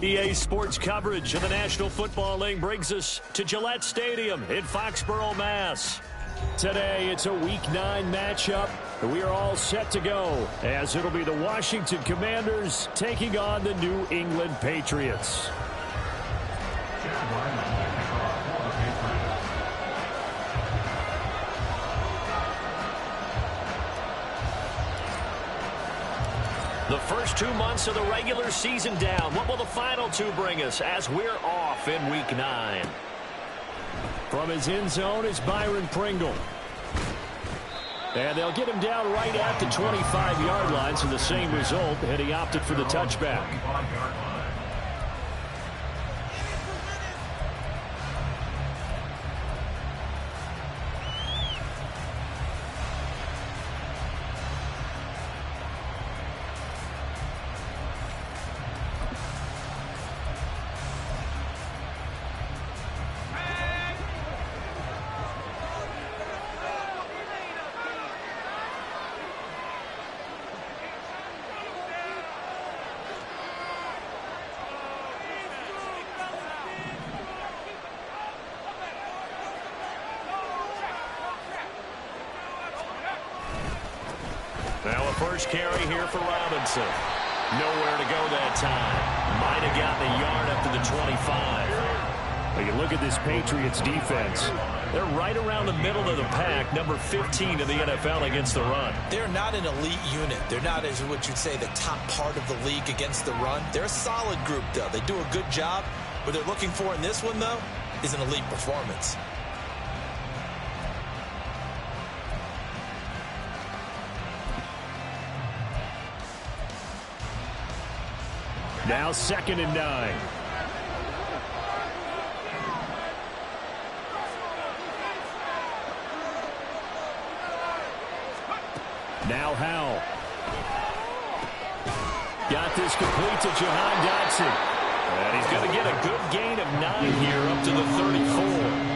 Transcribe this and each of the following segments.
EA Sports coverage of the National Football League brings us to Gillette Stadium in Foxborough, Mass. Today, it's a Week 9 matchup, and we are all set to go, as it'll be the Washington Commanders taking on the New England Patriots. The first 2 months of the regular season down. What will the final 2 bring us as we're off in Week 9? From his end zone is Byron Pringle. And they'll get him down right at the 25-yard line, so the same result, and he opted for the touchback. Now a first carry here for Robinson. Nowhere to go that time. Might have gotten a yard up to the 25. Well, you look at this Patriots defense. They're right around the middle of the pack, number 15 in the NFL against the run. They're not an elite unit. They're not, as what you'd say, the top part of the league against the run. They're a solid group, though. They do a good job. What they're looking for in this one, though, is an elite performance. Now 2nd and 9. Now Howell. Got this complete to Jahan Dotson. And he's going to get a good gain of 9 here up to the 34.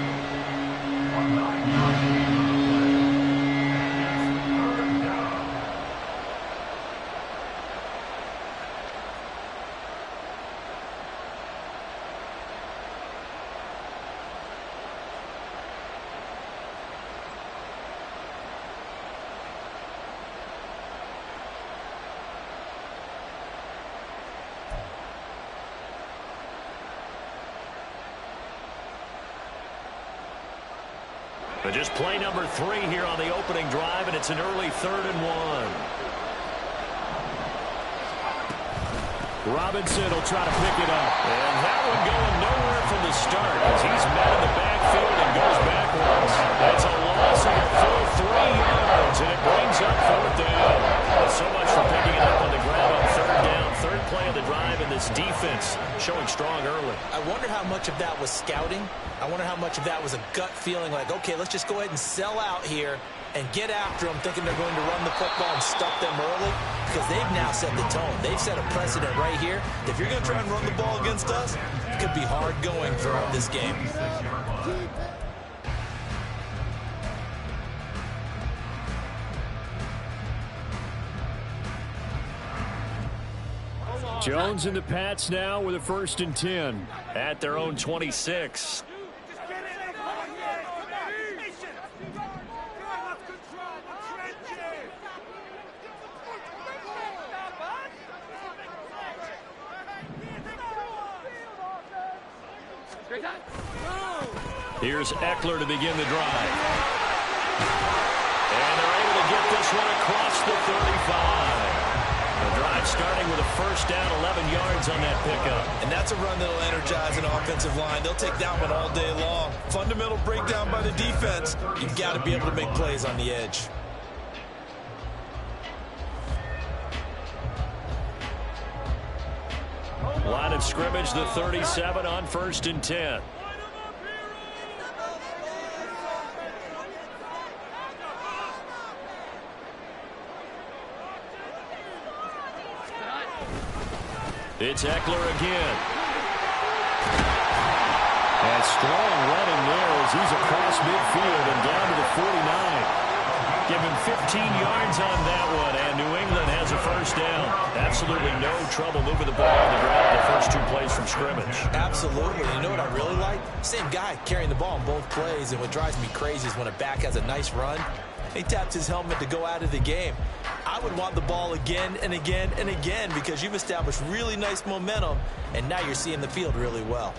But just play number 3 here on the opening drive, and it's an early 3rd and 1. Robinson will try to pick it up. And that one going nowhere from the start as he's met in the backfield and goes backwards. That's a loss of a full 3 yards, and it brings up 4th down. So much for picking it up on the ground on 3rd down. 3rd play of the drive, and this defense showing strong early. I wonder how much of that was scouting. I wonder how much of that was a gut feeling like, okay, let's just go ahead and sell out here and get after them, thinking they're going to run the football and stuff them early, because they've now set the tone. They've set a precedent right here. If you're going to try and run the ball against us, it could be hard going throughout this game. Jones and the Pats now with a 1st and 10 at their own 26. Here's Eckler to begin the drive. And they're able to get this one across the 35. The drive starting with a 1st down, 11 yards on that pickup. And that's a run that'll energize an offensive line. They'll take that one all day long. Fundamental breakdown by the defense. You've got to be able to make plays on the edge. Line of scrimmage, the 37 on 1st and 10. It's Eckler again. And strong running there as he's across midfield and down to the 49. Give him 15 yards on that one, and New England has a first down. Absolutely no trouble moving the ball on the ground the first 2 plays from scrimmage. Absolutely. You know what I really like? Same guy carrying the ball on both plays, and what drives me crazy is when a back has a nice run, he taps his helmet to go out of the game. I would want the ball again and again and again because you've established really nice momentum, and now you're seeing the field really well.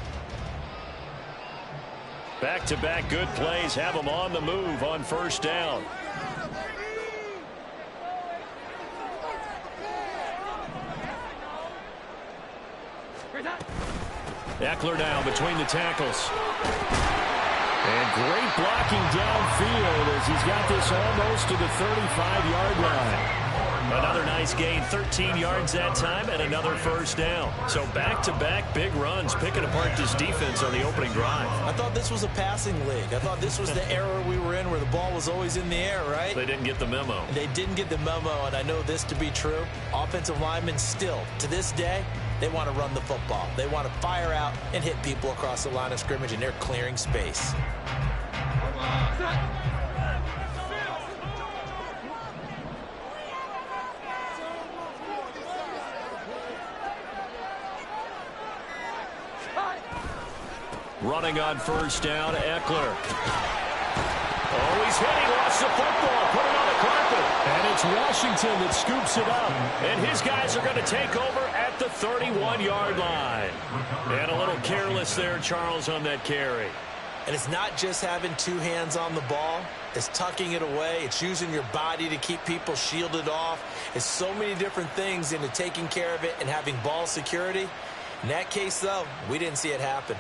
Back-to-back good plays have them on the move on first down. Eckler now between the tackles. And great blocking downfield as he's got this almost to the 35-yard line. Another nice gain, 13 yards that time, and another first down. So back-to-back big runs, picking apart this defense on the opening drive. I thought this was a passing league. I thought this was the era we were in where the ball was always in the air, right? They didn't get the memo. They didn't get the memo, and I know this to be true. Offensive linemen still, to this day, they want to run the football. They want to fire out and hit people across the line of scrimmage, and they're clearing space. Running on first down, Eckler. Oh, he's hit. He lost the football. Put it on the carpet. And it's Washington that scoops it up. And his guys are going to take over at the 31-yard line. And a little careless there, Charles, on that carry. And it's not just having 2 hands on the ball. It's tucking it away. It's using your body to keep people shielded off. It's so many different things into taking care of it and having ball security. In that case, though, we didn't see it happen.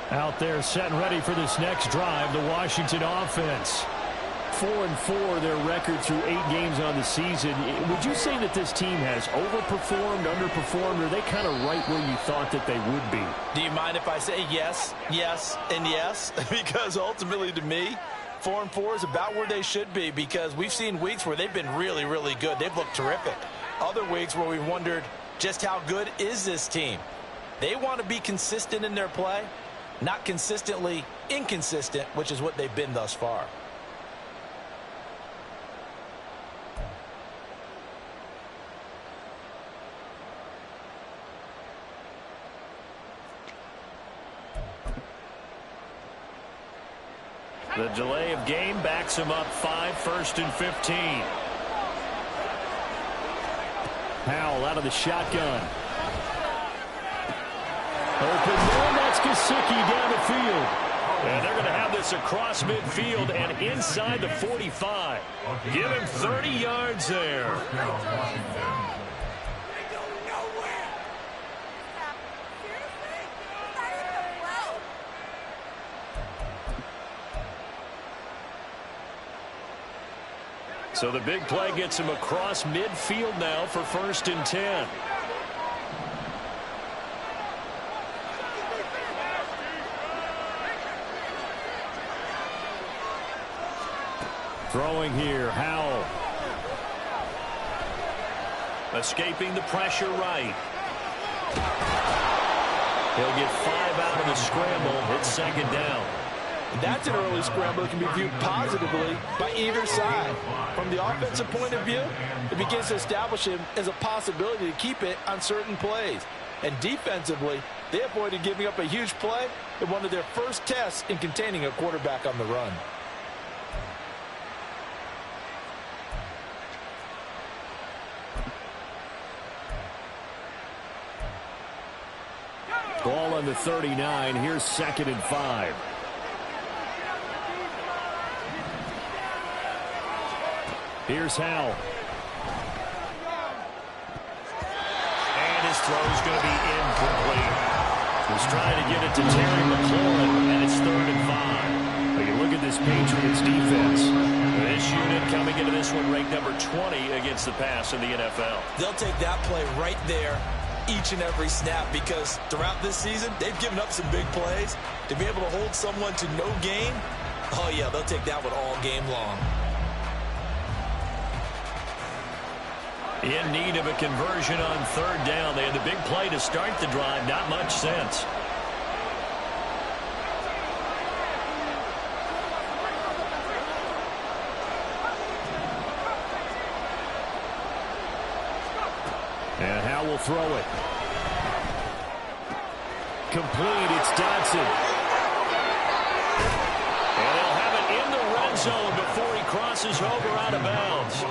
Out there set and ready for this next drive, the Washington offense. 4-4 their record through 8 games on the season. Would you say that this team has overperformed, underperformed, or are they kind of right where you thought that they would be? Do you mind if I say yes, yes, and yes? Because ultimately to me, 4-4 is about where they should be because we've seen weeks where they've been really, really good. They've looked terrific. Other weeks where we've wondered just how good is this team. They want to be consistent in their play. Not consistently inconsistent, which is what they've been thus far. The delay of game backs him up 5, 1st and 15. Howell out of the shotgun. Open man, that's Gesicki down the field. And they're going to have this across midfield and inside the 45. Give him 30 yards there. So the big play gets him across midfield now for 1st and 10. Throwing here, Howell. Escaping the pressure right. He'll get 5 out of the scramble. It's 2nd down. That's an early scramble that can be viewed positively by either side. From the offensive point of view, it begins to establish him as a possibility to keep it on certain plays. And defensively, they avoided giving up a huge play in one of their first tests in containing a quarterback on the run. Ball on the 39. Here's 2nd and 5. Here's Howell. And his throw's going to be incomplete. He's trying to get it to Terry McLaurin, and it's 3rd and 5. But you look at this Patriots defense. This unit coming into this one ranked number 20 against the pass in the NFL. They'll take that play right there each and every snap because throughout this season, they've given up some big plays. To be able to hold someone to no gain, oh, yeah, they'll take that one all game long. In need of a conversion on third down. They had the big play to start the drive. Not much sense. And Howe will throw it. Complete. It's Dodson. And they'll have it in the red zone before he crosses over out of bounds.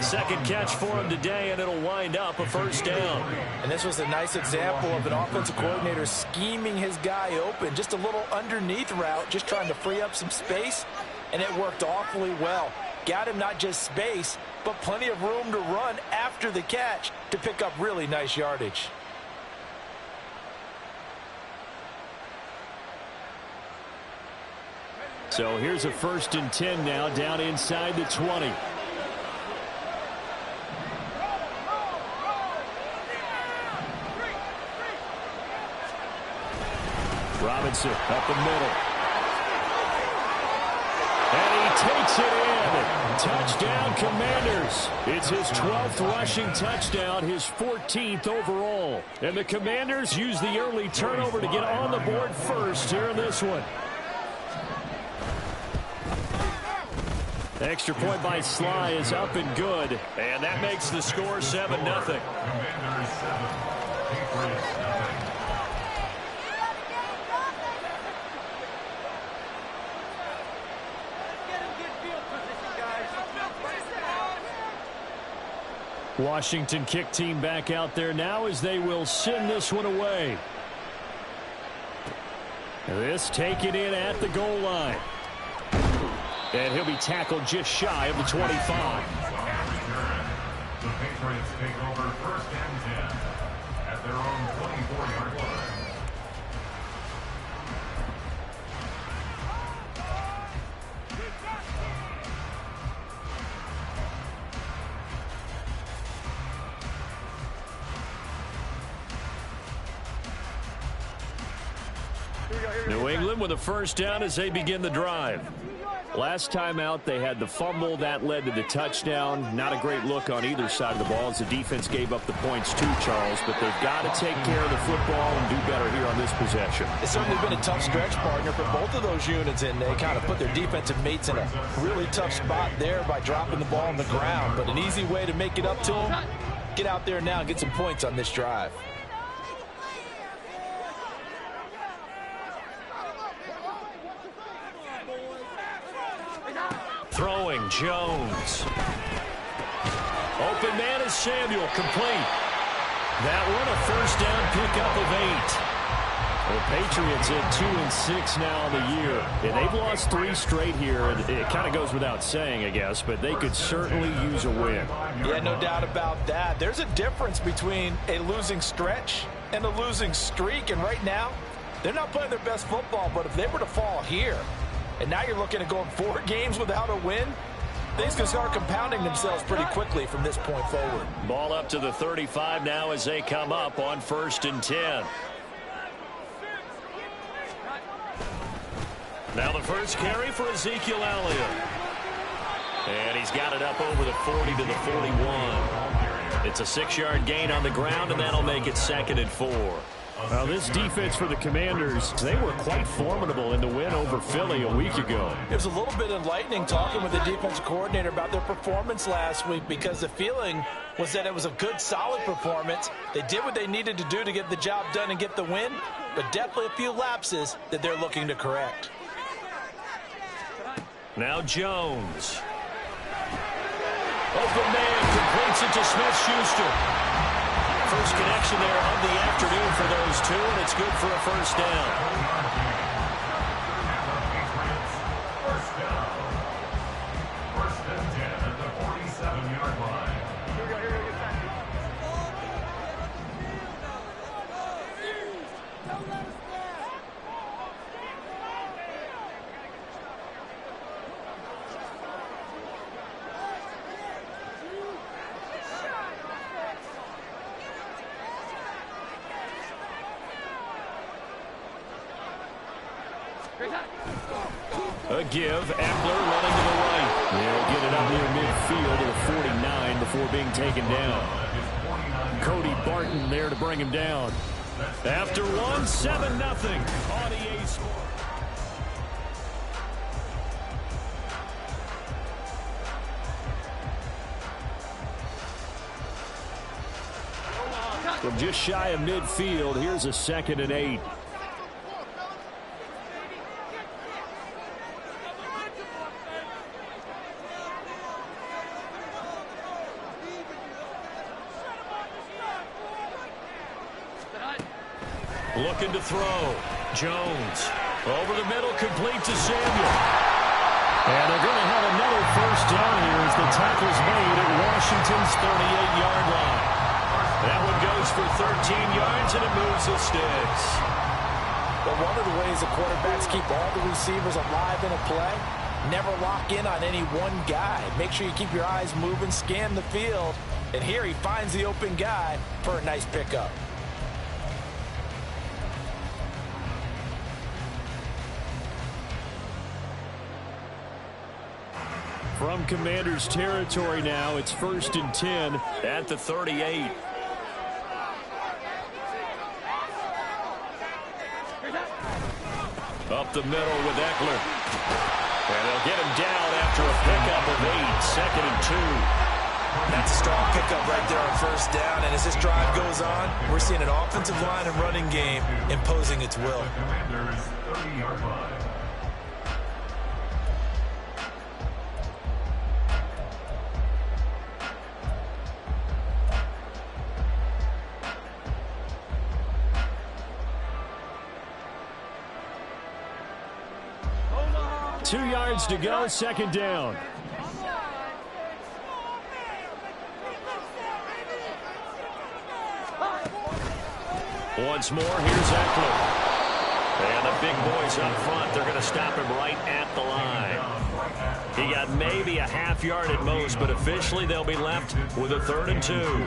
Second catch for him today, and it'll wind up a first down. And this was a nice example of an offensive coordinator scheming his guy open. Just a little underneath route, just trying to free up some space, and it worked awfully well. Got him not just space, but plenty of room to run after the catch to pick up really nice yardage. So here's a 1st and 10 now, down inside the 20. Robinson up the middle. And he takes it in. Touchdown, Commanders. It's his 12th rushing touchdown, his 14th overall. And the Commanders use the early turnover to get on the board first here in this one. Extra point by Sly is up and good. And that makes the score 7-0. Washington kick team back out there now as they will send this one away. This taken in at the goal line. And he'll be tackled just shy of the 25. The Patriots take over 1st and 10 at their own 24-yard line. New England with a first down as they begin the drive. Last time out, they had the fumble. That led to the touchdown. Not a great look on either side of the ball as the defense gave up the points too, Charles. But they've got to take care of the football and do better here on this possession. It's certainly been a tough stretch, partner, for both of those units, and they kind of put their defensive mates in a really tough spot there by dropping the ball on the ground. But an easy way to make it up to them, get out there now and get some points on this drive. Throwing, Jones. Open man is Samuel, complete. That one a first down pickup of 8. The Patriots at 2-6 now on the year. And they've lost 3 straight here. And it kind of goes without saying, I guess, but they could certainly use a win. Yeah, no doubt about that. There's a difference between a losing stretch and a losing streak. And right now, they're not playing their best football, but if they were to fall here, and now you're looking at going 4 games without a win, things can start compounding themselves pretty quickly from this point forward. Ball up to the 35 now as they come up on 1st and 10. Now the first carry for Ezekiel Elliott. And he's got it up over the 40 to the 41. It's a 6-yard gain on the ground, and that'll make it 2nd and 4. Well, this defense for the Commanders, they were quite formidable in the win over Philly a week ago. It was a little bit enlightening talking with the defensive coordinator about their performance last week because the feeling was that it was a good, solid performance. They did what they needed to do to get the job done and get the win, but definitely a few lapses that they're looking to correct. Now Jones. Open man completes it to Smith-Schuster. First connection there of the afternoon for those two, and it's good for a first down. A give. Eckler running to the right. They'll get it up near midfield to the 49 before being taken down. Cody Barton there to bring him down. After 1, 7-0 on EA Sports. From just shy of midfield, here's a 2nd and 8. Looking to throw. Jones. Over the middle, complete to Samuel. And they're going to have another first down here as the tackle's made at Washington's 38-yard line. That one goes for 13 yards, and it moves the sticks. But one of the ways the quarterbacks keep all the receivers alive in a play, never lock in on any one guy. Make sure you keep your eyes moving, scan the field. And here he finds the open guy for a nice pickup. From Commanders territory now, it's 1st and 10 at the 38. Up the middle with Eckler. And they'll get him down after a pickup of 8, 2nd and 2. That's a strong pickup right there on first down. And as this drive goes on, we're seeing an offensive line and running game imposing its will. Commanders 30-yard line. Two yards to go, 2nd down. Once more, here's Eckler. And the big boys up front, they're going to stop him right at the line. He got maybe a half yard at most, but officially they'll be left with a 3rd and 2.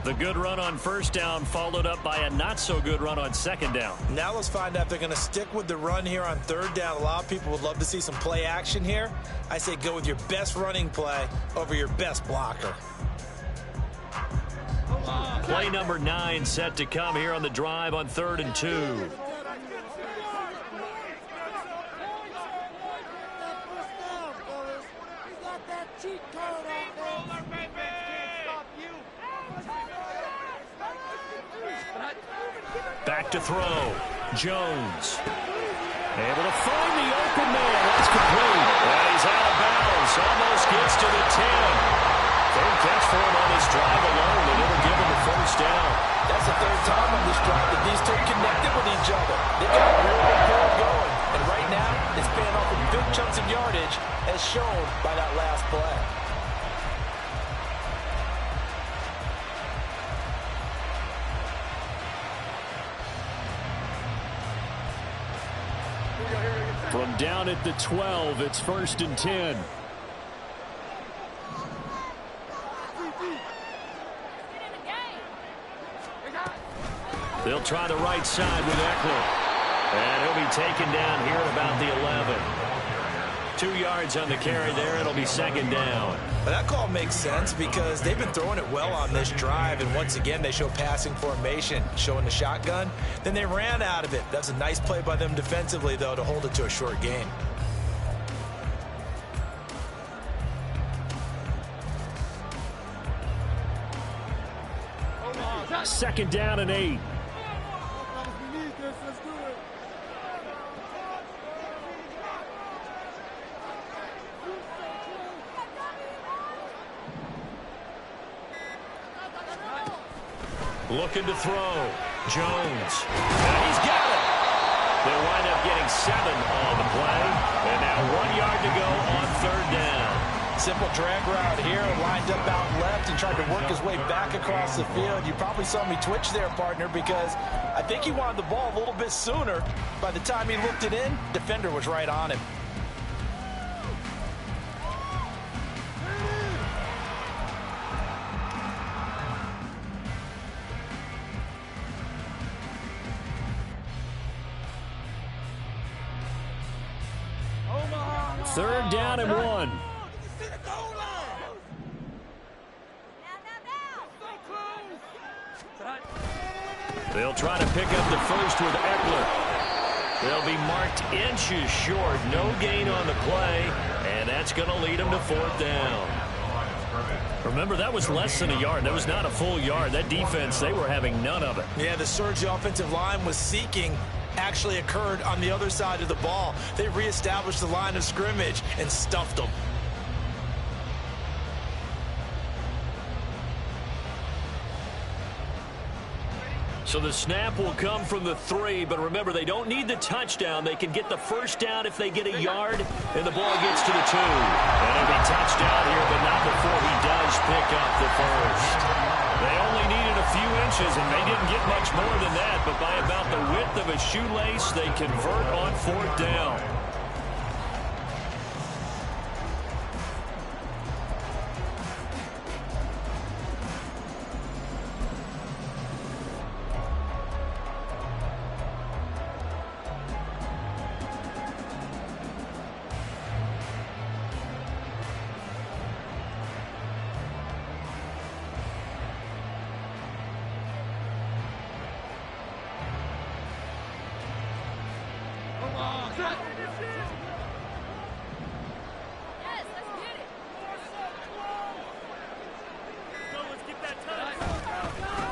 The good run on first down followed up by a not-so-good run on 2nd down. Now let's find out if they're going to stick with the run here on 3rd down. A lot of people would love to see some play action here. I say go with your best running play over your best blocker. Play number 9 set to come here on the drive on 3rd and 2. Back to throw. Jones. Able to find the open man. That's complete. And he's out of bounds. Almost gets to the 10. 3rd catch for him on this drive alone. They never give him the first down. That's the 3rd time on this drive that these two connected with each other. They got a real rapport going. And right now, it's paying off with big chunks of yardage as shown by that last play. From down at the 12, it's 1st and 10. They'll try the right side with Eckler. And he'll be taken down here at about the 11. 2 yards on the carry there. It'll be 2nd down. But that call makes sense because they've been throwing it well on this drive. And once again, they show passing formation, showing the shotgun. Then they ran out of it. That's a nice play by them defensively, though, to hold it to a short gain. Second down and 8. Looking to throw. Jones. And he's got it. They'll wind up getting 7 on the play. And now 1 yard to go on 3rd down. Simple drag route here, lined up out left and tried to work his way back across the field. You probably saw me twitch there, partner, because I think he wanted the ball a little bit sooner. By the time he looked it in, defender was right on him. 3rd down and 1. They'll try to pick up the first with Eckler. They'll be marked inches short. No gain on the play, and that's going to lead them to 4th down. Remember, that was less than a yard. That was not a full yard. That defense, they were having none of it. Yeah, the surge the offensive line was seeking actually occurred on the other side of the ball. They reestablished the line of scrimmage and stuffed them. So the snap will come from the 3, but remember, they don't need the touchdown. They can get the 1st down if they get a yard, and the ball gets to the 2. And it'll be touchdown here, but not before he does pick up the 1st. They only needed a few inches, and they didn't get much more than that, but by about the width of a shoelace, they convert on 4th down.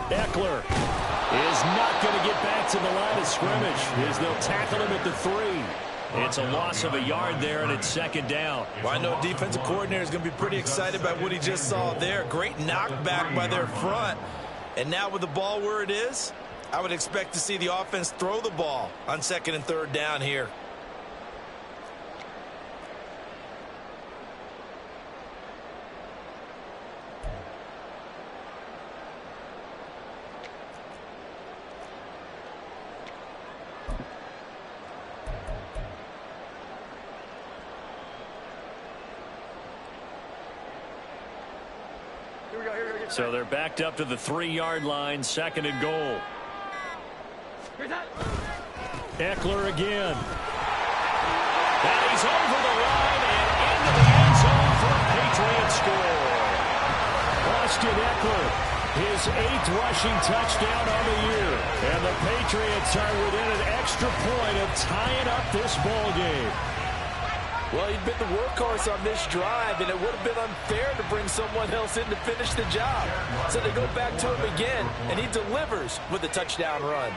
Eckler is not going to get back to the line of scrimmage as they'll tackle him at the 3. It's a loss of a yard there, and it's 2nd down. Well, I know defensive coordinator is going to be pretty excited about what he just saw there. Great knockback by their front. And now with the ball where it is, I would expect to see the offense throw the ball on 2nd and 3rd down here. So they're backed up to the 3-yard line, 2nd and goal. Eckler again. And he's over the line and into the end zone for a Patriot score. Austin Eckler, his 8th rushing touchdown on the year. And the Patriots are within an extra point of tying up this ball game. Well, he'd been the workhorse on this drive, and it would have been unfair to bring someone else in to finish the job. So they go back to him again, and he delivers with a touchdown run.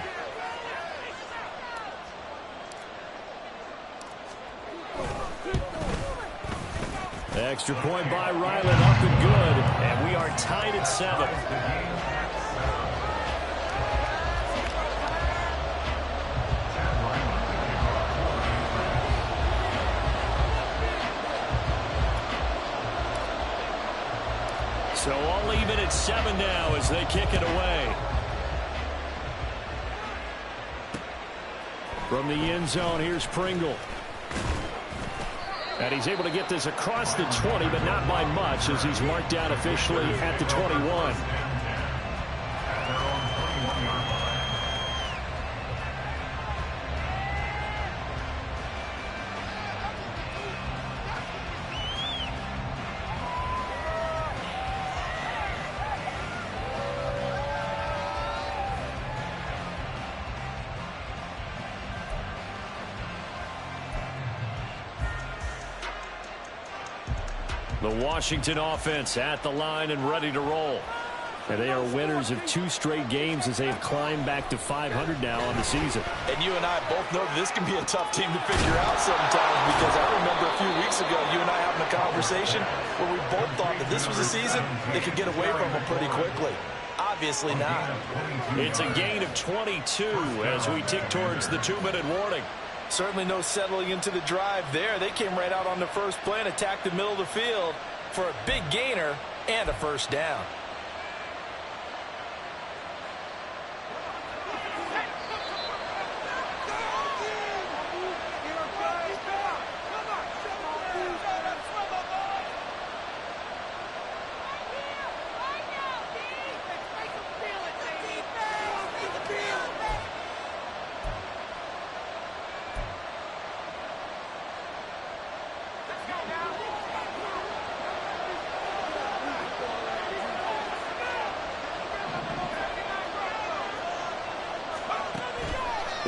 Extra point by Ryland, up and good, and we are tied at 7. So all even at 7 now as they kick it away. From the end zone, here's Pringle. And he's able to get this across the 20, but not by much as he's marked down officially at the 21. The Washington offense at the line and ready to roll. And they are winners of 2 straight games as they have climbed back to 500 now on the season. And you and I both know that this can be a tough team to figure out sometimes, because I remember a few weeks ago you and I having a conversation where we both thought that this was a season they could get away from them pretty quickly. Obviously not. It's a gain of 22 as we tick towards the 2-minute warning. Certainly no settling into the drive there. They came right out on the first play and attacked the middle of the field for a big gainer and a 1st down.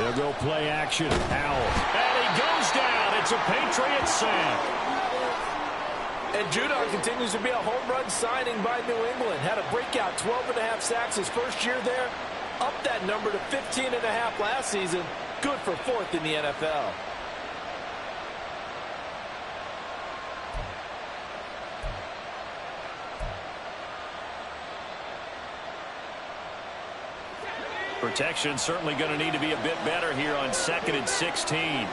They'll go play action. Howell. And he goes down. It's a Patriots sack. And Judon continues to be a home run signing by New England. Had a breakout 12.5 sacks his first year there. Up that number to 15.5 last season. Good for 4th in the NFL. Protection certainly going to need to be a bit better here on 2nd and 16.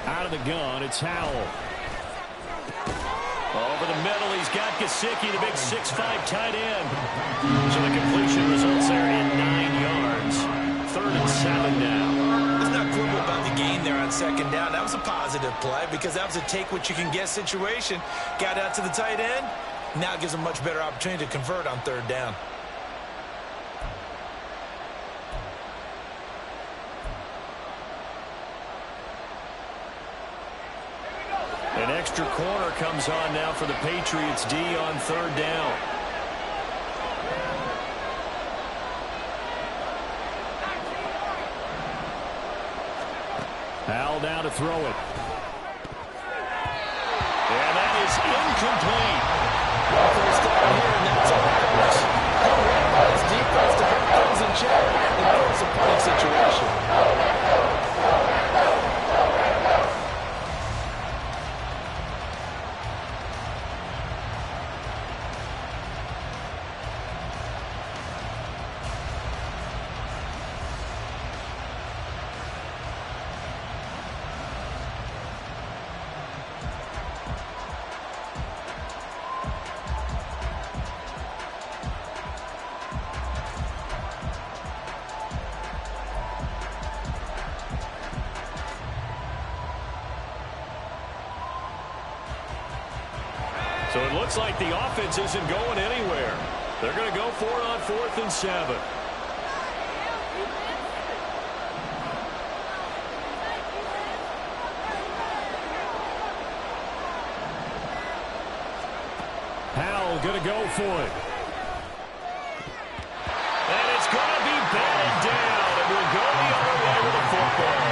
Out of the gun, it's Howell. Over the middle, he's got Gesicki, the big 6'5" tight end. So the completion results there in 9 yards. 3rd and 7 now. Let's not quibble about the gain there on 2nd down. That was a positive play because that was a take-what-you-can-get situation. Got out to the tight end. Now gives him a much better opportunity to convert on 3rd down. An extra corner comes on now for the Patriots D on 3rd down. Howell down to throw it. And that is incomplete. First down here, and that's all comes. He'll run by his defense to put things in check and force a punting situation. So it looks like the offense isn't going anywhere. They're going to go for it on 4th and 7. Howell going to go for it. And it's going to be batted down. It will go the other way with the football.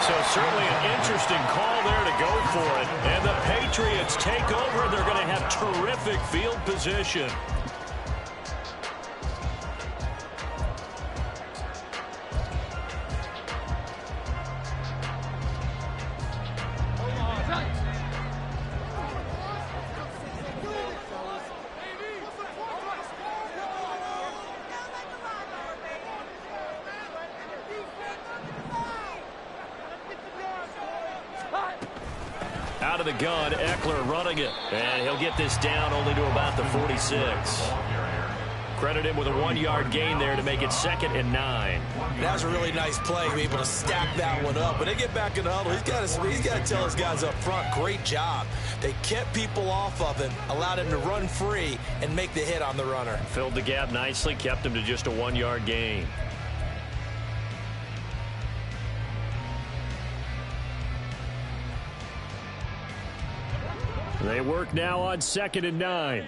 So certainly an interesting call there to go for it. And the Patriots take over. They're going to have terrific field position. Out of the gun, Eckler running it. And he'll get this down only to about the 46. Credit him with a 1-yard gain there to make it 2nd and 9. That was a really nice play to be able to stack that one up. When they get back in the huddle, he's got to tell his guys up front, great job. They kept people off of him, allowed him to run free and make the hit on the runner. Filled the gap nicely, kept him to just a 1-yard gain. They work now on 2nd and 9.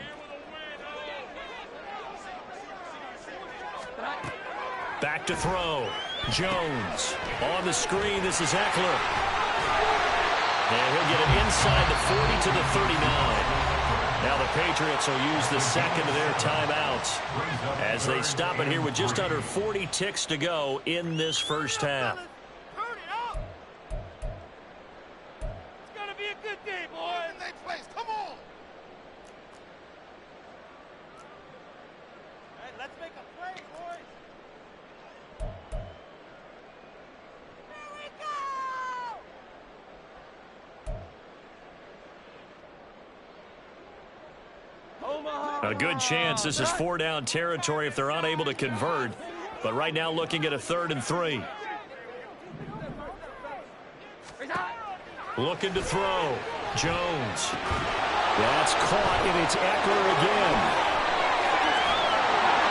Back to throw. Jones on the screen. This is Eckler. And he'll get it inside the 40 to the 39. Now the Patriots will use the second of their timeouts as they stop it here with just under 40 ticks to go in this first half. A good chance this is 4-down territory if they're unable to convert. But right now looking at a 3rd and 3. Looking to throw. Jones. That's caught, and it's Eckler again.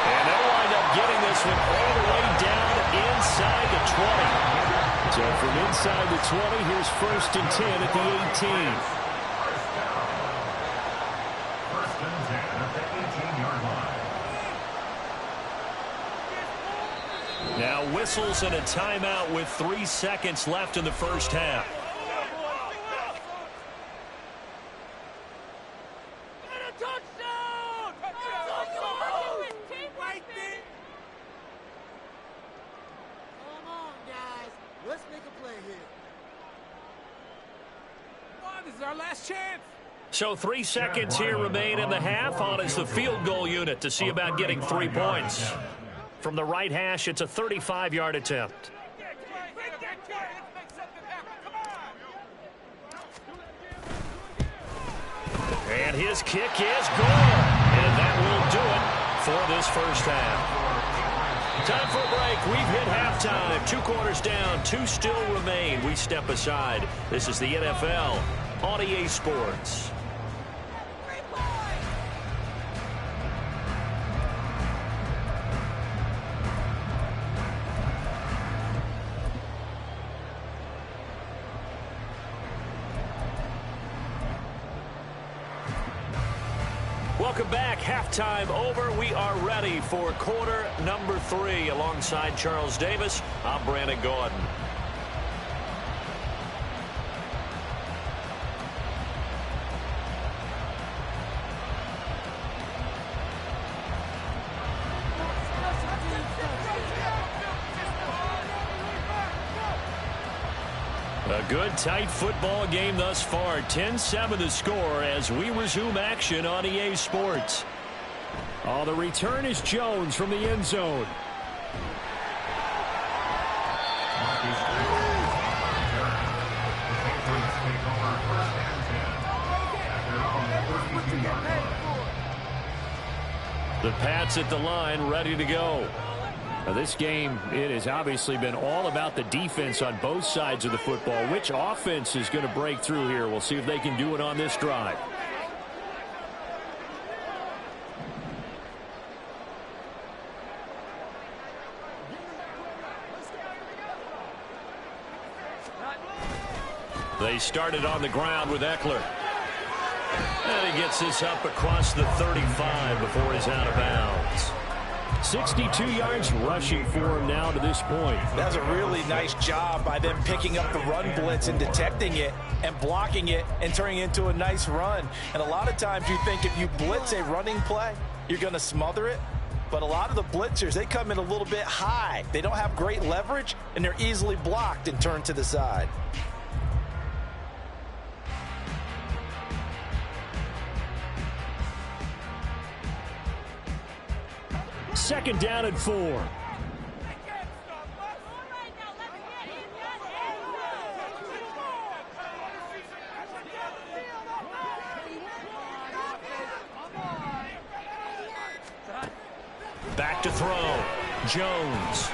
And they'll wind up getting this one all the way down inside the 20. So for From inside the 20, here's 1st and 10 at the 18. First and 10 at the 18-yard line. Now whistles and a timeout with 3 seconds left in the first half. Let's make a play here. Come on, this is our last chance. So 3 seconds here remain in the half. On is the field goal unit to see about getting 3 points. From the right hash, it's a 35-yard attempt. And his kick is good. And that will do it for this first half. Time for a break. We've hit halftime. 2 quarters down. 2 still remain. We step aside. This is the NFL on EA Sports. Welcome back. Halftime over. We are ready for quarter number 3. Alongside Charles Davis, I'm Brandon Gordon. A good, tight football game thus far. 10-7 the score as we resume action on EA Sports. Oh, the return is Jones from the end zone. The Pats at the line, ready to go. Now this game, it has obviously been all about the defense on both sides of the football. Which offense is going to break through here? We'll see if they can do it on this drive. They started on the ground with Eckler. And he gets this up across the 35 before he's out of bounds. 62 yards rushing for him now to this point. That's a really nice job by them picking up the run blitz and detecting it and blocking it and turning it into a nice run. And a lot of times you think if you blitz a running play, you're going to smother it. But a lot of the blitzers, they come in a little bit high. They don't have great leverage, and they're easily blocked and turned to the side. Second down and 4. Back to throw. Jones.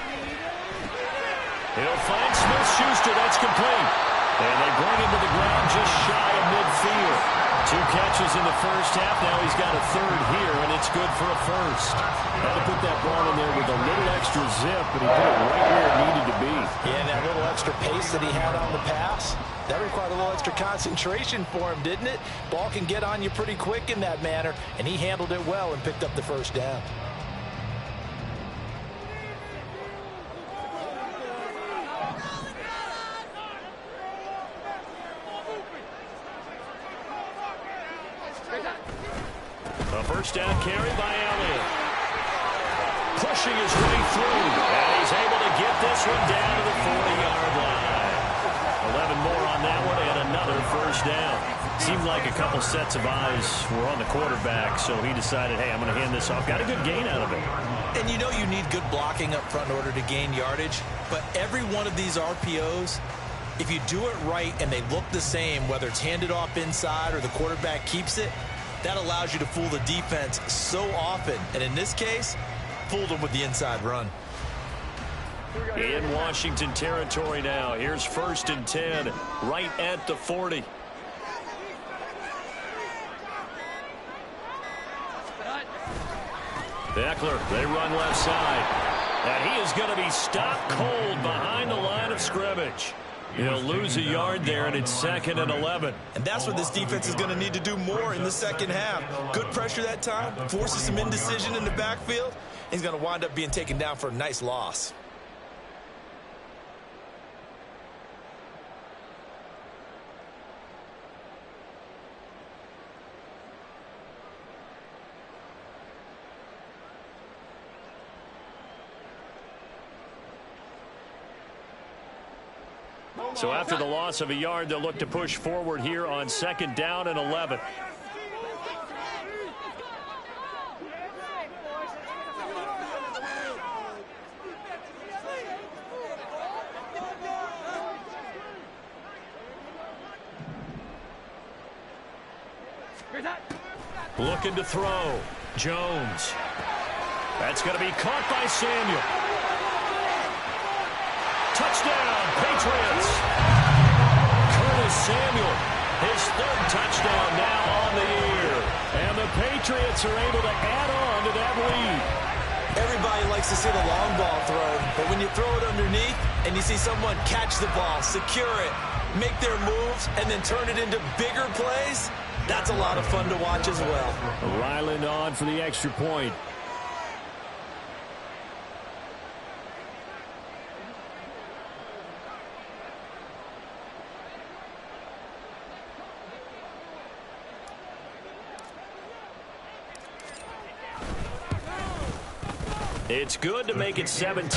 He'll find Smith-Schuster. That's complete. And they bring him to the ground just shy of midfield. 2 catches in the first half. Now he's got a third here, and it's good for a first. Had to put that ball in there with a little extra zip, but he put it right where it needed to be. Yeah, and that little extra pace that he had on the pass, that required a little extra concentration for him, didn't it? Ball can get on you pretty quick in that manner, and he handled it well and picked up the first down. A first down carry by Elliott. Pushing his way through. And he's able to get this one down to the 40-yard line. 11 more on that one and another first down. Seemed like a couple sets of eyes were on the quarterback, so he decided, hey, I'm going to hand this off. Got a good gain out of it. And you know you need good blocking up front in order to gain yardage, but every one of these RPOs, if you do it right and they look the same, whether it's handed off inside or the quarterback keeps it, that allows you to fool the defense so often. And in this case, fooled them with the inside run. In Washington territory now. Here's 1st and 10, right at the 40. Eckler, they run left side. And he is going to be stopped cold behind the line of scrimmage. He'll lose a yard there, and it's 2nd and 11. And that's what this defense is going to need to do more in the second half. Good pressure that time, forces some indecision in the backfield. He's going to wind up being taken down for a nice loss. So after the loss of a yard, they'll look to push forward here on 2nd down and 11. Looking to throw. Jones. That's going to be caught by Samuel. Touchdown, Patriots. Curtis Samuel, his 3rd touchdown now on the year. And the Patriots are able to add on to that lead. Everybody likes to see the long ball thrown, but when you throw it underneath and you see someone catch the ball, secure it, make their moves, and then turn it into bigger plays, that's a lot of fun to watch as well. Ryland on for the extra point. It's good to make it 17-7.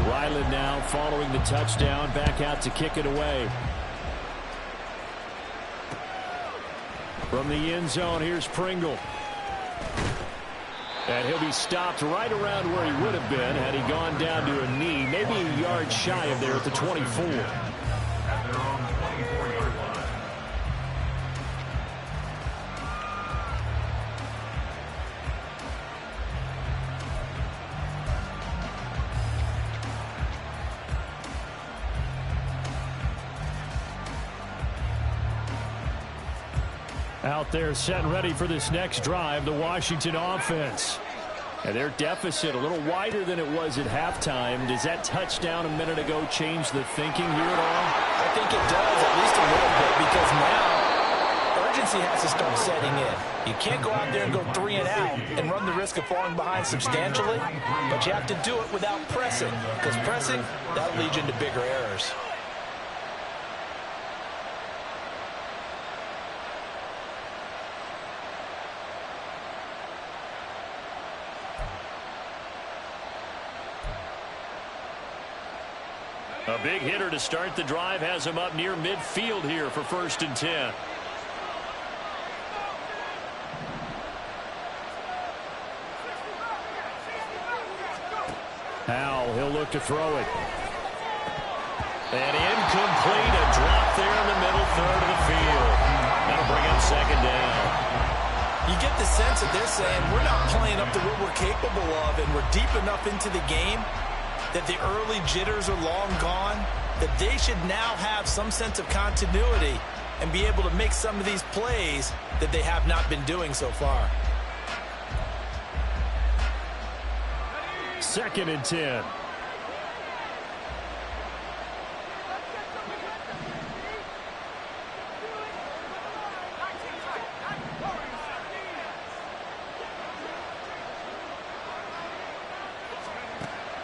Ryland now following the touchdown, back out to kick it away. From the end zone, here's Pringle. And he'll be stopped right around where he would have been had he gone down to a knee, maybe a yard shy of there at the 24. At their own 24-yard line. Out there set and ready for this next drive, the Washington offense. And their deficit a little wider than it was at halftime. Does that touchdown a minute ago change the thinking here at all? I think it does, at least a little bit, because now urgency has to start setting in. You can't go out there and go 3 and out and run the risk of falling behind substantially, but you have to do it without pressing, because pressing, that'll lead you into bigger errors. A big hitter to start the drive has him up near midfield here for 1st and 10. Howell, he'll look to throw it. And incomplete, a drop there in the middle 3rd of the field. That'll bring up 2nd down. You get the sense that they're saying we're not playing up to what we're capable of, and we're deep enough into the game that the early jitters are long gone, that they should now have some sense of continuity and be able to make some of these plays that they have not been doing so far. 2nd and 10.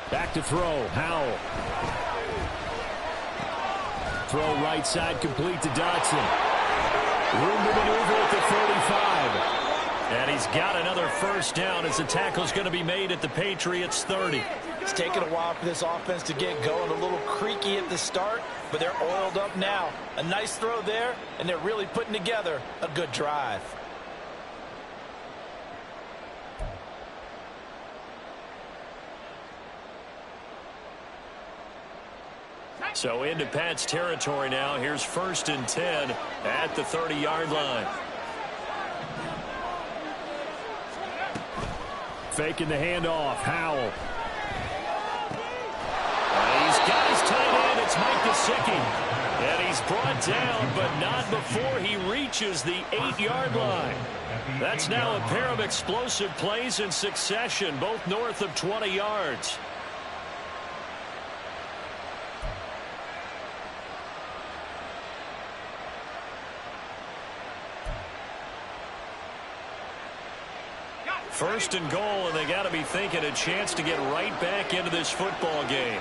Back to throw, Howell. Throw right side, complete to Dotson. Room to maneuver at the 35. And he's got another 1st down as the tackle's going to be made at the Patriots 30. It's taken a while for this offense to get going, a little creaky at the start, but they're oiled up now. A nice throw there, and they're really putting together a good drive. So into Pat's territory now. Here's 1st and 10 at the 30-yard line. Faking the handoff. Howell. And brought down, but not before he reaches the 8-yard line. That's now a pair of explosive plays in succession, both north of 20 yards. First and goal, and they got to be thinking a chance to get right back into this football game.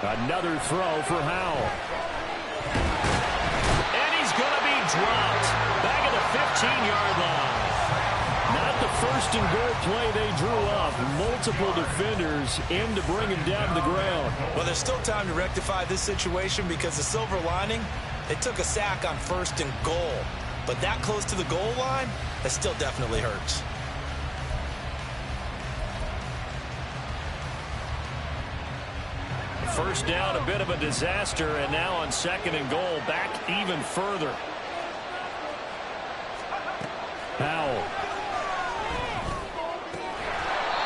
Another throw for Howell. And he's going to be dropped back at the 15-yard line. Not the first and goal play they drew up. Multiple defenders in to bring him down to the ground. Well, there's still time to rectify this situation because the silver lining, they took a sack on first and goal. But that close to the goal line, that still definitely hurts. First down, a bit of a disaster, and now on second and goal, back even further. Howell.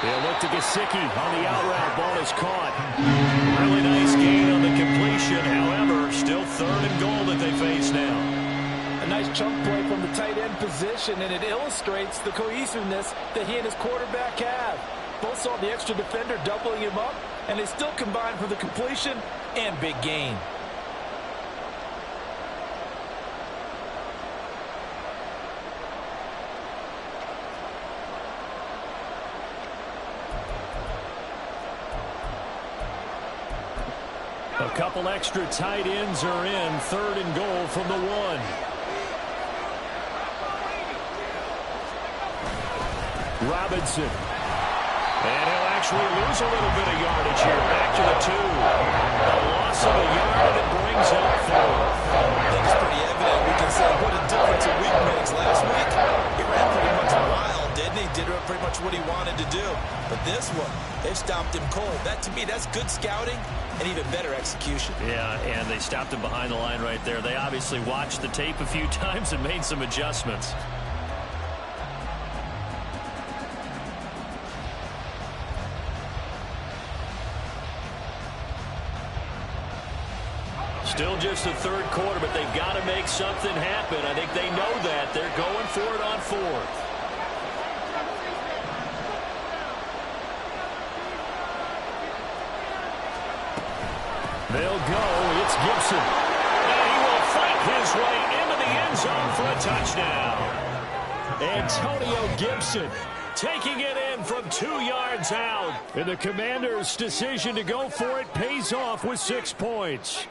They'll look to Gesicki on the out route. Ball is caught. Really nice gain on the completion. However, still third and goal that they face now. A nice chunk play from the tight end position, and it illustrates the cohesiveness that he and his quarterback have. Both saw the extra defender doubling him up, and they still combined for the completion and big gain. A couple extra tight ends are in. Third and goal from the 1. Robinson. And he'll actually lose a little bit of yardage here. Back to the 2. A loss of a yard, and it brings up 4. I think it's pretty evident. We can say what a difference a week makes. Last week, he ran pretty much wild, didn't he? Did pretty much what he wanted to do. But this one, they've stopped him cold. That, to me, that's good scouting and even better execution. Yeah, and they stopped him behind the line right there. They obviously watched the tape a few times and made some adjustments. Still just the third quarter, but they've got to make something happen. I think they know that. They're going for it on 4th. They'll go. It's Gibson. And he will fight his way into the end zone for a touchdown. Antonio Gibson taking it in from 2 yards out. And the Commanders' decision to go for it pays off with 6 points.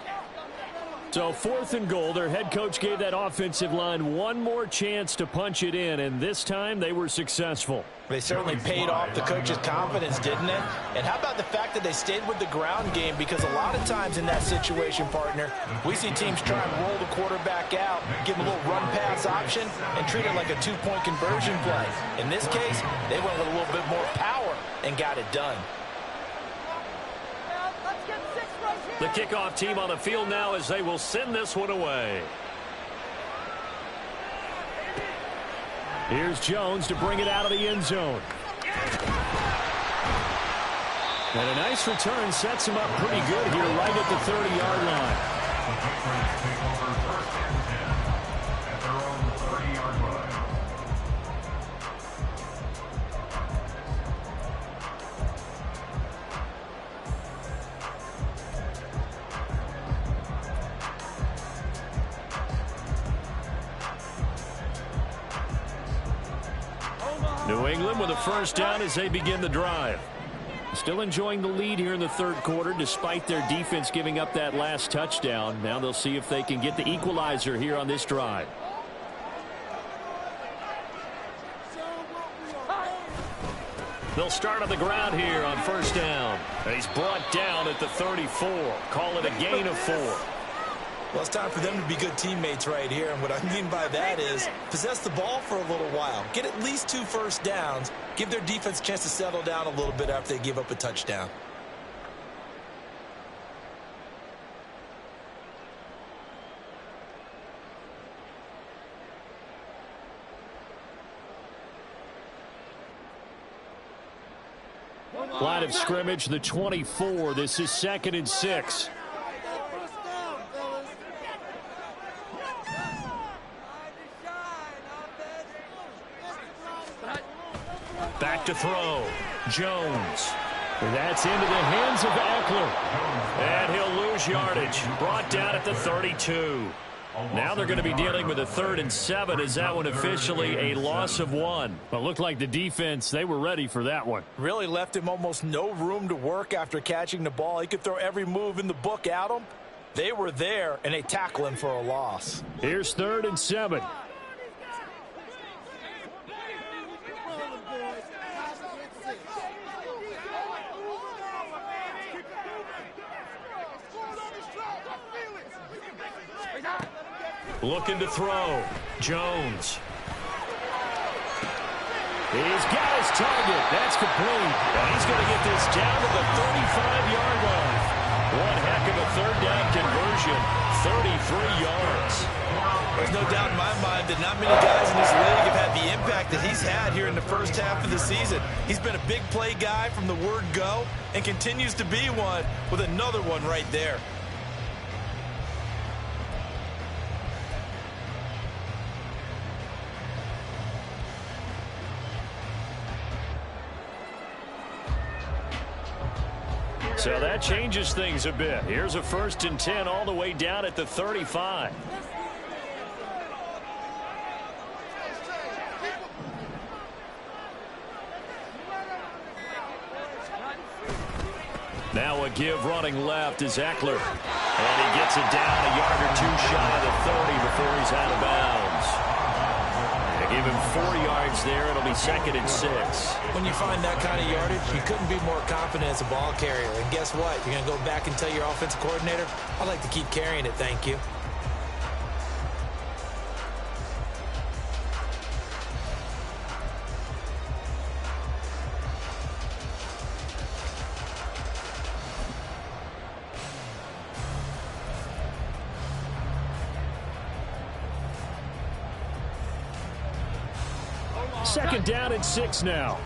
So 4th and goal, their head coach gave that offensive line one more chance to punch it in, and this time they were successful. They certainly paid off the coach's confidence, didn't it? And how about the fact that they stayed with the ground game? Because a lot of times in that situation, partner, we see teams try and roll the quarterback out, give him a little run-pass option, and treat it like a 2-point conversion play. In this case, they went with a little bit more power and got it done. The kickoff team on the field now as they will send this one away. Here's Jones to bring it out of the end zone. And a nice return sets him up pretty good here right at the 30-yard line. Take over first and 10 at their own 30-yard line. New England with a first down as they begin the drive. Still enjoying the lead here in the third quarter despite their defense giving up that last touchdown. Now they'll see if they can get the equalizer here on this drive. They'll start on the ground here on first down. And he's brought down at the 34. Call it a gain of 4. Well, it's time for them to be good teammates right here. And what I mean by that is possess the ball for a little while. Get at least 2 first downs. Give their defense a chance to settle down a little bit after they give up a touchdown. Line of scrimmage, the 24. This is 2nd and 6. to throw. Jones. That's into the hands of Eckler. And he'll lose yardage. Brought down at the 32. Now they're going to be dealing with a 3rd and 7. Is that one officially a loss of 1? But looked like the defense, they were ready for that one. Really left him almost no room to work after catching the ball. He could throw every move in the book at him. They were there, and they tackle him for a loss. Here's 3rd and 7. Looking to throw. Jones. He's got his target. That's complete. And he's going to get this down to the 35-yard line. One heck of a 3rd down conversion. 33 yards. There's no doubt in my mind that not many guys in this league have had the impact that he's had here in the first half of the season. He's been a big play guy from the word go and continues to be one with another one right there. So that changes things a bit. Here's a 1st and 10 all the way down at the 35. Now a give running left is Eckler. And he gets it down a yard or 2 shy of the 30 before he's out of bounds. They give him 4 yards there. It'll be 2nd and 6. When you find that kind of yardage, you couldn't be more confident as a ball carrier. And guess what? You're going to go back and tell your offensive coordinator, I'd like to keep carrying it, thank you. Second down and 6 now.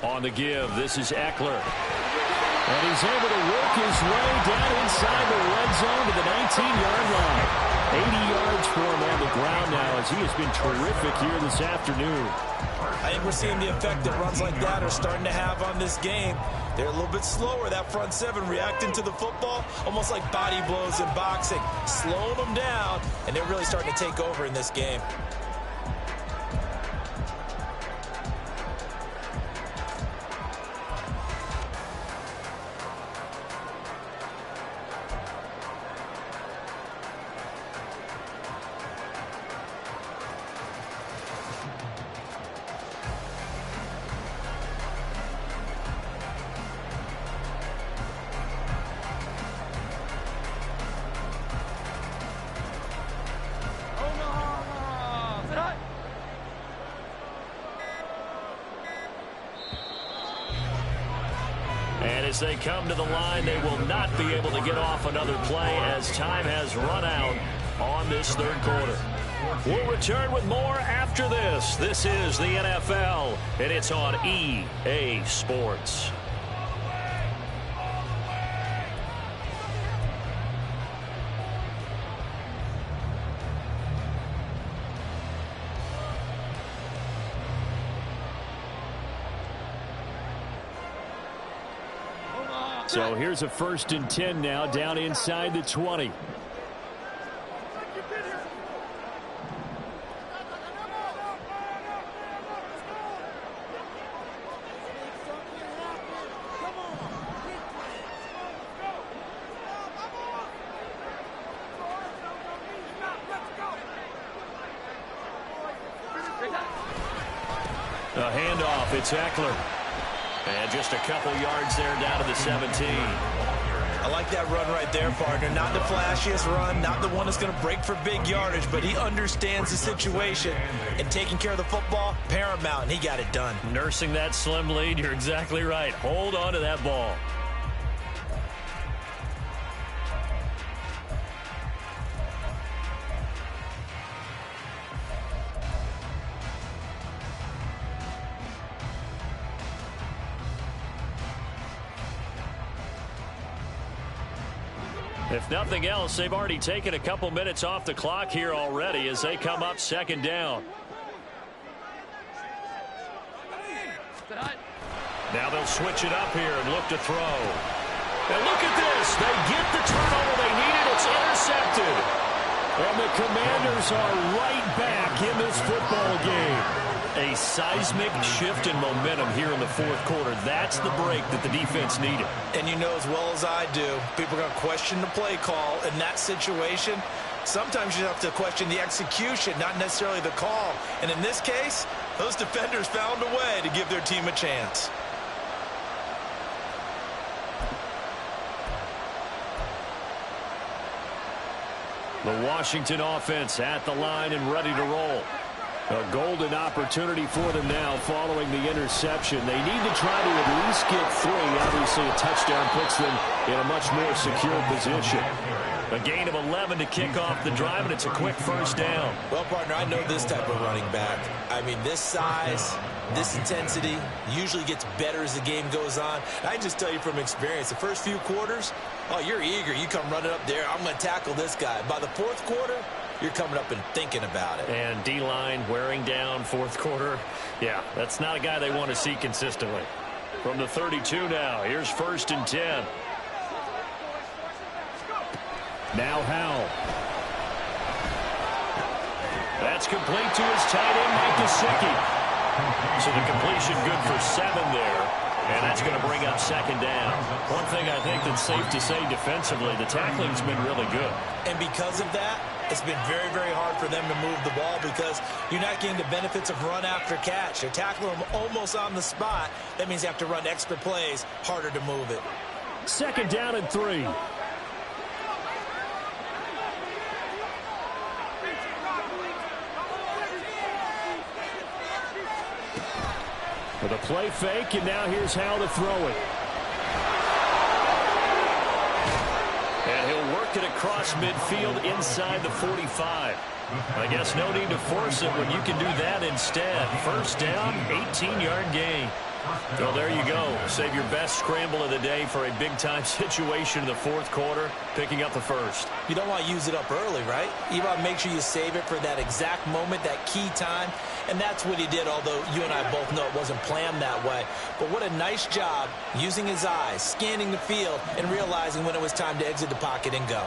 On the give, this is Eckler. And he's able to work his way down inside the red zone to the 19-yard line. 80 yards for him on the ground now as he has been terrific here this afternoon. I think we're seeing the effect that runs like that are starting to have on this game. They're a little bit slower, that front 7 reacting to the football, almost like body blows in boxing, slowing them down, and they're really starting to take over in this game. And as they come to the line, they will not be able to get off another play as time has run out on this 3rd quarter. We'll return with more after this. This is the NFL, and it's on EA Sports. So here's a 1st and 10 now down inside the 20. A handoff, it's Eckler. And just a couple yards there down to the 17. I like that run right there, partner. Not the flashiest run, not the one that's going to break for big yardage, but he understands the situation, and taking care of the football, paramount, and he got it done. Nursing that slim lead, you're exactly right. Hold on to that ball. If nothing else, they've already taken a couple minutes off the clock here already as they come up second down. Now they'll switch it up here and look to throw. And look at this. They get the turnover they needed. It's intercepted. And the Commanders are right back in this football game. A seismic shift in momentum here in the fourth quarter. That's the break that the defense needed. And you know as well as I do, people are going to question the play call in that situation. Sometimes you have to question the execution, not necessarily the call. And in this case, those defenders found a way to give their team a chance. The Washington offense at the line and ready to roll. A golden opportunity for them now following the interception. They need to try to at least get 3. Obviously, a touchdown puts them in a much more secure position. A gain of 11 to kick off the drive, and it's a quick first down. Well, partner, I know this type of running back. I mean, this size, this intensity usually gets better as the game goes on. I can just tell you from experience, the first few quarters, oh, you're eager. You come running up there. I'm going to tackle this guy. By the fourth quarter, you're coming up and thinking about it. And D-line wearing down fourth quarter. Yeah, that's not a guy they want to see consistently. From the 32 now, here's 1st and 10. Now Howell. That's complete to his tight end, Mike Gesicki. So the completion good for 7 there. And that's going to bring up second down. One thing I think that's safe to say defensively, the tackling's been really good. And because of that, it's been very, very hard for them to move the ball because you're not getting the benefits of run after catch. You're tackling them almost on the spot. That means you have to run extra plays, harder to move it. Second down and 3. With a play fake, and now here's how to throw it. And he'll work it across midfield inside the 45. I guess no need to force it when you can do that instead. First down, 18-yard gain. Well, there you go. Save your best scramble of the day for a big-time situation in the fourth quarter, picking up the first. You don't want to use it up early, right? You want to make sure you save it for that exact moment, that key time. And that's what he did, although you and I both know it wasn't planned that way. But what a nice job using his eyes, scanning the field, and realizing when it was time to exit the pocket and go.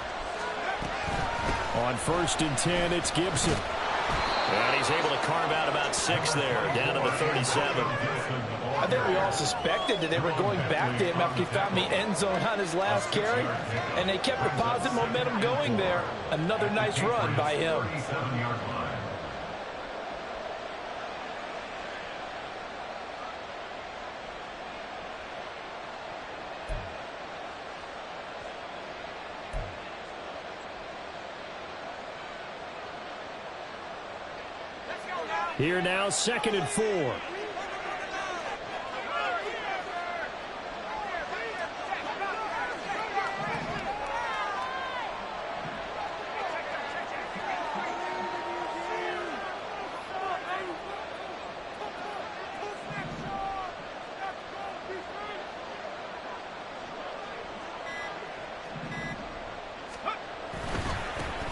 On 1st and 10, it's Gibson. And he's able to carve out about 6 there, down to the 37. I think we all suspected that they were going back to him after he found the end zone on his last carry, and they kept the positive momentum going there. Another nice run by him. Here now, 2nd and 4.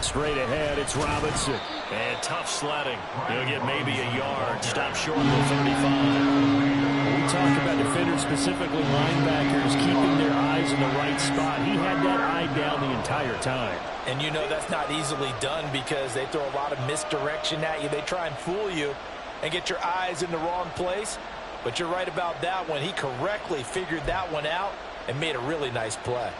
Straight ahead, it's Robinson. And tough sledding. He'll get maybe a yard. Stop short of the 35. When we talk about defenders, specifically linebackers, keeping their eyes in the right spot. He had that eye down the entire time. And you know that's not easily done because they throw a lot of misdirection at you. They try and fool you and get your eyes in the wrong place. But you're right about that one. He correctly figured that one out and made a really nice play.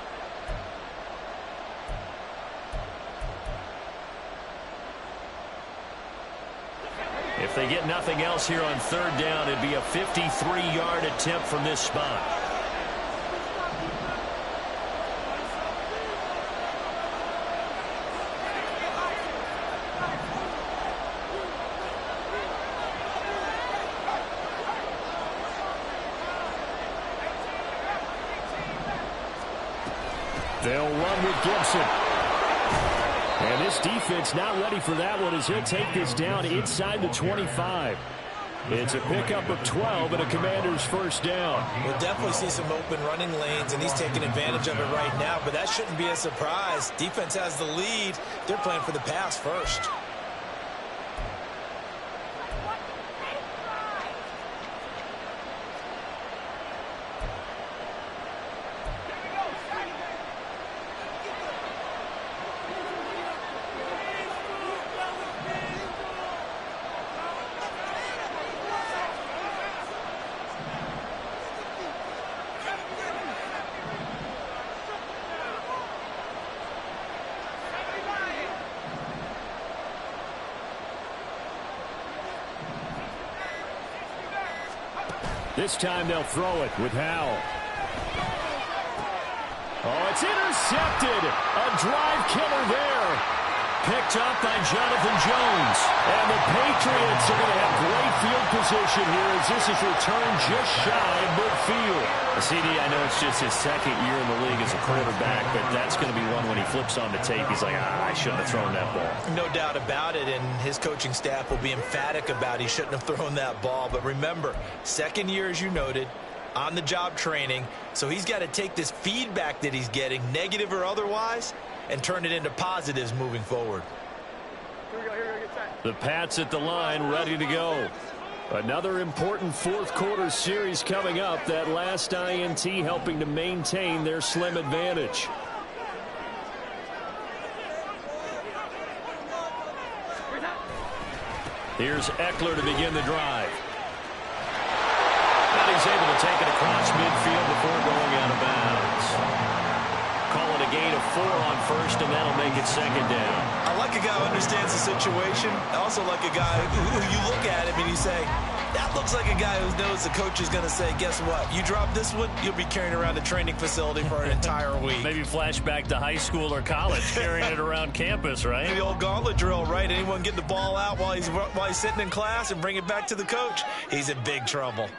If they get nothing else here on 3rd down, it'd be a 53-yard attempt from this spot. They'll run with Gibson. And this defense not ready for that one as he'll take this down inside the 25. It's a pickup of 12 and a Commander's first down. We'll definitely see some open running lanes, and he's taking advantage of it right now, but that shouldn't be a surprise. Defense has the lead. They're playing for the pass first. This time they'll throw it with Howell. Oh, it's intercepted. A drive killer there. Picked up by Jonathan Jones. And the Patriots are going to have great field position here as this is returned just shy of midfield. CD, I know it's just his second year in the league as a quarterback, but that's going to be one when he flips on the tape. He's like, I shouldn't have thrown that ball. No doubt about it, and his coaching staff will be emphatic about he shouldn't have thrown that ball. But remember, second year, as you noted, on-the-job training, so he's got to take this feedback that he's getting, negative or otherwise, and turn it into positives moving forward. The Pats at the line, ready to go. Another important fourth quarter series coming up. That last INT helping to maintain their slim advantage. Here's Eckler to begin the drive. And he's able to take it across midfield before going out of bounds. Call it a gain of 4 on first, and that'll make it second down. I like a guy who understands the situation. I also like a guy who you look at him and you say, that looks like a guy who knows the coach is going to say, guess what? You drop this one, you'll be carrying around the training facility for an entire week. Maybe flashback to high school or college, carrying it around campus, right? The old gauntlet drill, right? Anyone get the ball out while he's sitting in class and bring it back to the coach? He's in big trouble.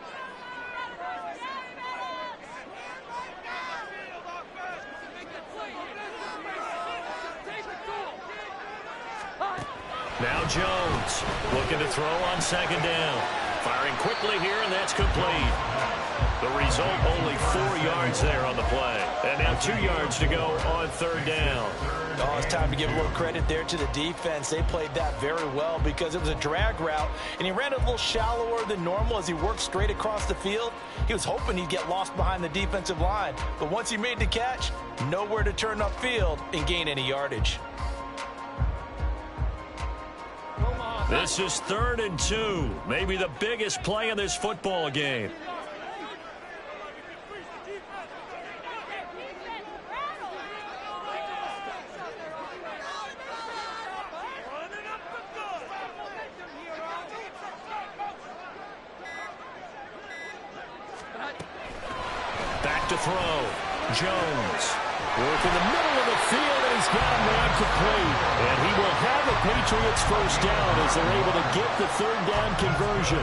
Now Jones looking to throw on second down. Firing quickly here, and that's complete. The result, only 4 yards there on the play. And now 2 yards to go on third down. Oh, it's time to give a little credit there to the defense. They played that very well because it was a drag route, and he ran it a little shallower than normal as he worked straight across the field. He was hoping he'd get lost behind the defensive line, but once he made the catch, nowhere to turn upfield and gain any yardage. This is 3rd and 2. Maybe the biggest play in this football game. Back to throw. Jones. Work in the middle of the field, and he's got a man complete. And he will have the Patriots first down as they're able to get the third down conversion.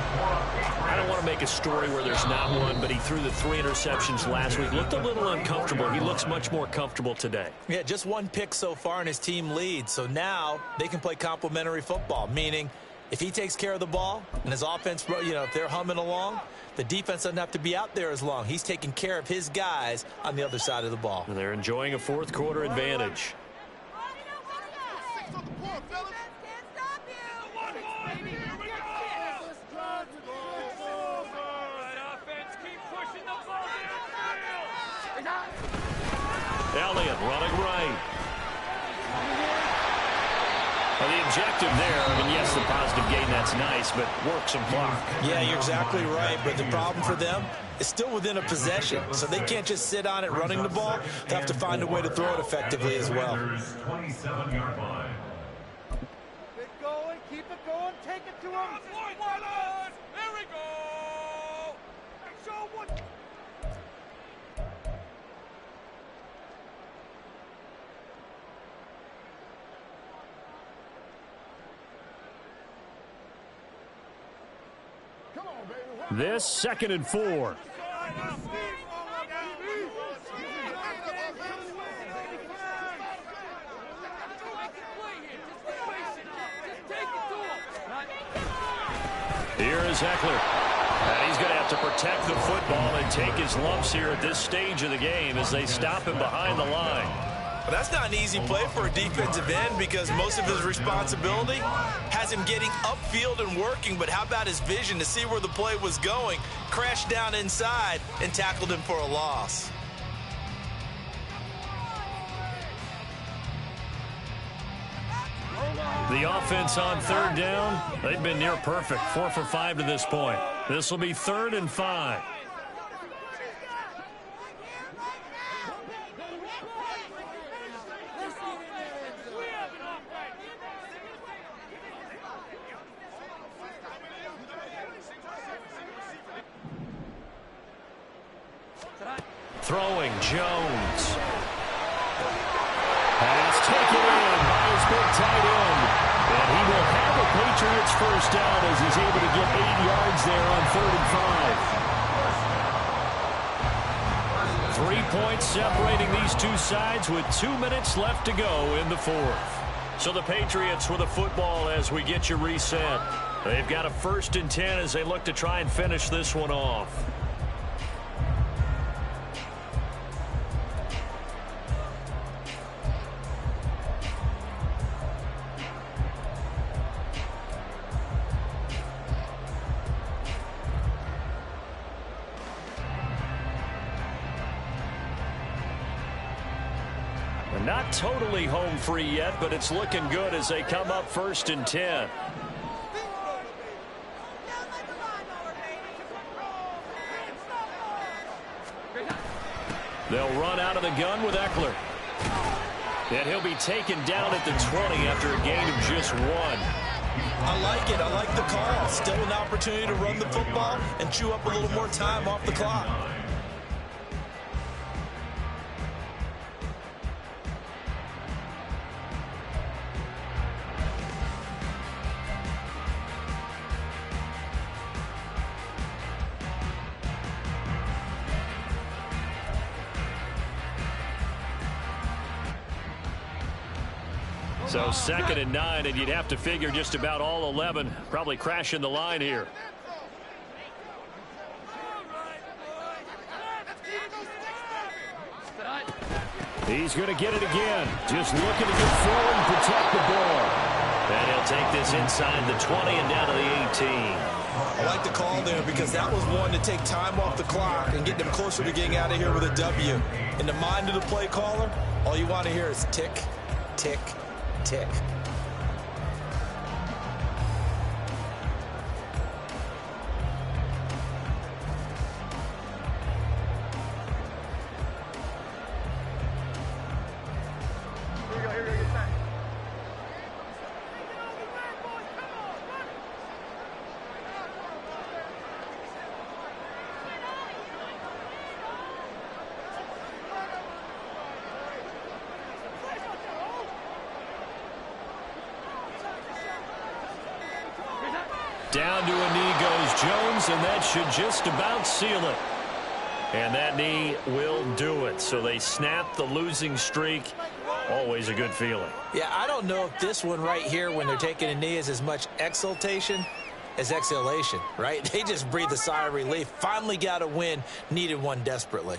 I don't want to make a story where there's not one, but he threw the 3 interceptions last week. Looked a little uncomfortable. He looks much more comfortable today. Yeah, just 1 pick so far, and his team leads. So now they can play complementary football, meaning if he takes care of the ball and his offense, if they're humming along, the defense doesn't have to be out there as long. He's taking care of his guys on the other side of the ball. And they're enjoying a fourth quarter advantage. Elliott running right. Well, the objective there, yes, the positive gain, that's nice, but work some clock. Yeah, you're exactly right, but the problem for them is still within a possession, so they can't just sit on it running the ball. They have to find a way to throw it effectively as well. 27-yard line. Keep it going, take it to him. There we go. Show what. This 2nd and 4. Here is Eckler. And he's going to have to protect the football and take his lumps here at this stage of the game as they stop him behind the line. Well, that's not an easy play for a defensive end because most of his responsibility has him getting upfield and working. But how about his vision to see where the play was going, crashed down inside, and tackled him for a loss. The offense on third down, they've been near perfect, 4 for 5 to this point. This will be 3rd and 5. Throwing Jones. Pass taken in by his big tight end. And he will have the Patriots first down as he's able to get 8 yards there on 3rd and 5. 3 points separating these two sides with 2 minutes left to go in the 4th. So the Patriots with the football as we get you reset. They've got a 1st and 10 as they look to try and finish this one off. Not totally home free yet, but it's looking good as they come up 1st and 10. They'll run out of the gun with Eckler. And he'll be taken down at the 20 after a gain of just 1. I like it. I like the call. Still an opportunity to run the football and chew up a little more time off the clock. So 2nd and 9, and you'd have to figure just about all 11 probably crashing the line here. He's going to get it again. Just looking to get forward and protect the ball. And he'll take this inside the 20 and down to the 18. I like the call there because that was one to take time off the clock and get them closer to getting out of here with a W. In the mind of the play caller, all you want to hear is tick, tick, tick. Down to a knee goes Jones, and that should just about seal it. And that knee will do it. So they snap the losing streak. Always a good feeling. Yeah, I don't know if this one right here when they're taking a knee is as much exultation as exhalation, right? They just breathe a sigh of relief. Finally got a win. Needed one desperately.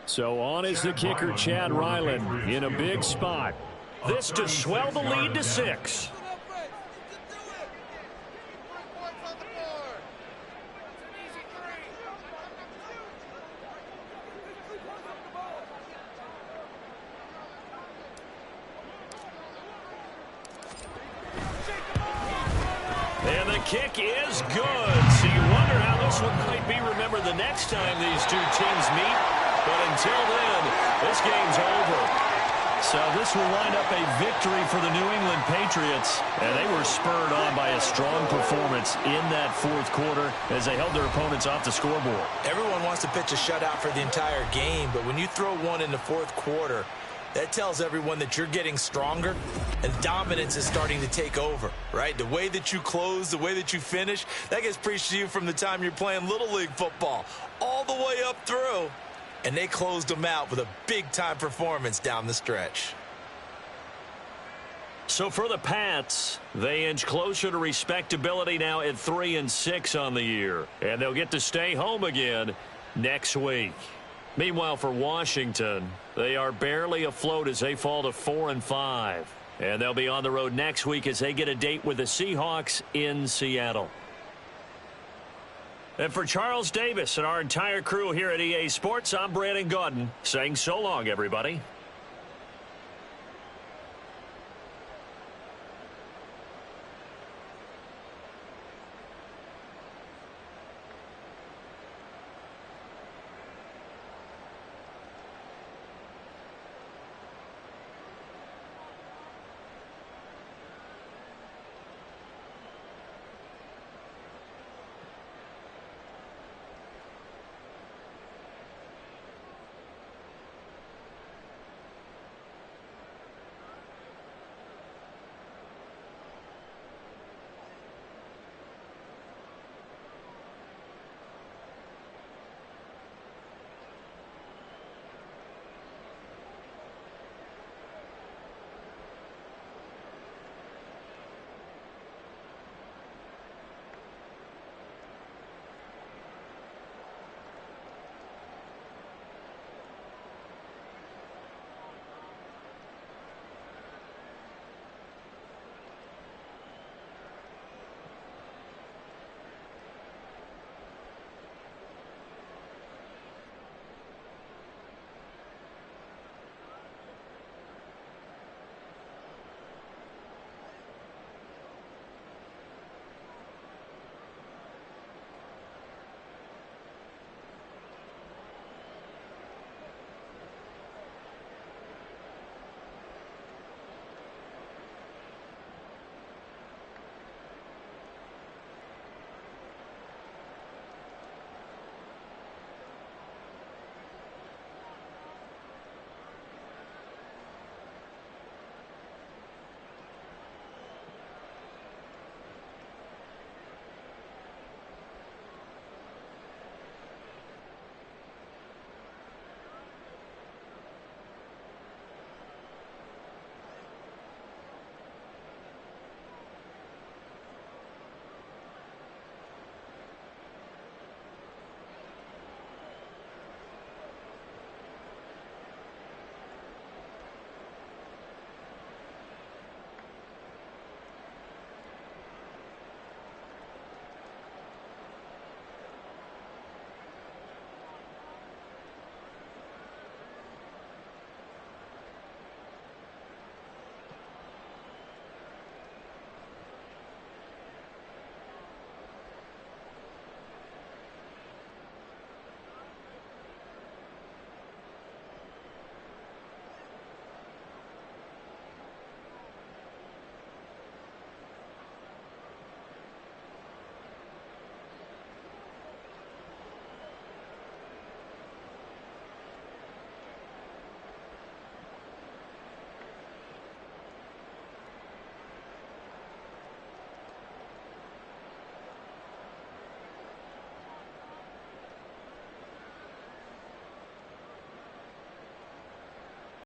So on is the kicker, Chad Ryland, in a big spot. This to swell the lead to 6. And the kick is good. So you wonder how this one might be remembered the next time these two teams meet. But until then, this game's over. So this will wind up a victory for the New England Patriots. And they were spurred on by a strong performance in that 4th quarter as they held their opponents off the scoreboard. Everyone wants to pitch a shutout for the entire game, but when you throw one in the 4th quarter, that tells everyone that you're getting stronger and dominance is starting to take over, right? The way that you close, the way that you finish, that gets preached to you from the time you're playing Little League football all the way up through. And they closed them out with a big-time performance down the stretch. So for the Pats, they inch closer to respectability now at 3-6 on the year. And they'll get to stay home again next week. Meanwhile, for Washington, they are barely afloat as they fall to 4-5. And they'll be on the road next week as they get a date with the Seahawks in Seattle. And for Charles Davis and our entire crew here at EA Sports, I'm Brandon Gaudin saying so long, everybody.